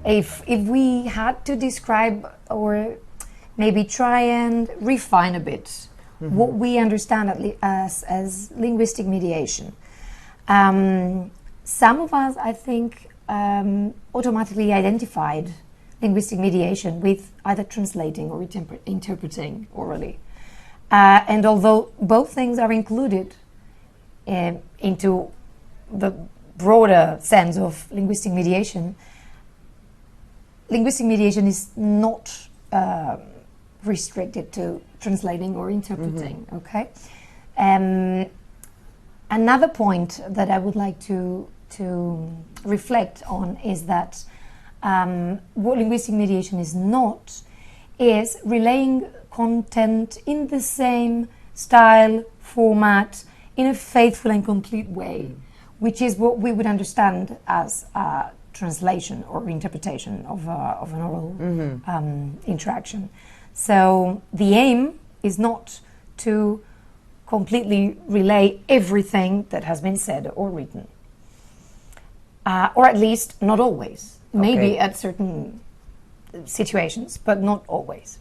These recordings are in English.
if we had to describe or maybe try and refine a bit what we understand as linguistic mediation. Some of us, I think, automatically identified linguistic mediation with either translating or interpreting orally. And although both things are included into the broader sense of linguistic mediation is not restricted to translating or interpreting, okay? Another point that I would like to reflect on is that what linguistic mediation is not is relaying content in the same style, format, in a faithful and complete way, which is what we would understand as translation or interpretation of an oral interaction. So the aim is not to completely relay everything that has been said or written, or at least not always. Maybe at certain situations, but not always.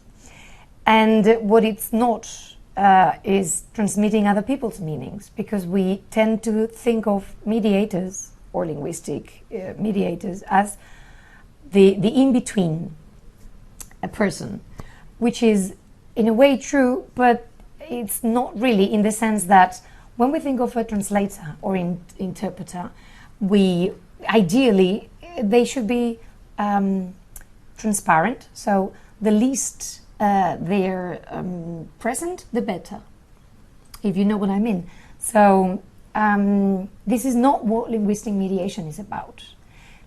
And what it's not is transmitting other people's meanings, because we tend to think of mediators or linguistic mediators as the in-between a person, which is in a way true, but it's not really, in the sense that when we think of a translator or interpreter, ideally they should be transparent, so the least they're present, the better, if you know what I mean. So this is not what linguistic mediation is about.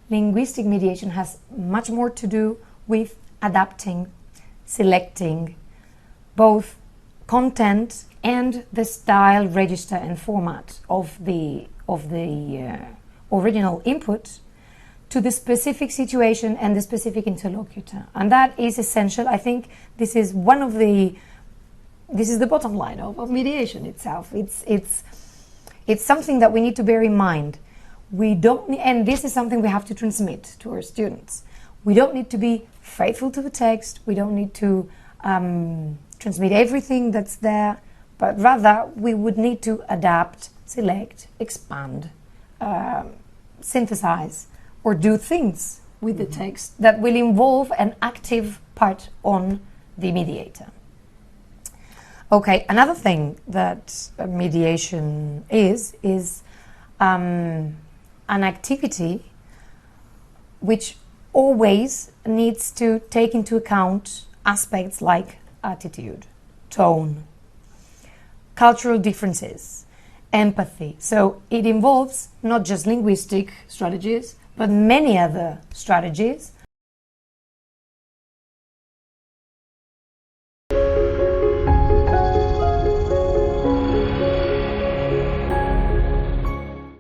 Linguistic mediation has much more to do with adapting, selecting both content and the style, register and format of the original input to the specific situation and the specific interlocutor. And that is essential. I think this is the bottom line of mediation itself. It's something that we need to bear in mind. And this is something we have to transmit to our students. We don't need to be faithful to the text. We don't need to transmit everything that's there, but rather we would need to adapt, select, expand, synthesize, or do things with the text that will involve an active part on the mediator. Okay, another thing that mediation is an activity which always needs to take into account aspects like attitude, tone, cultural differences, empathy. So it involves not just linguistic strategies, but many other strategies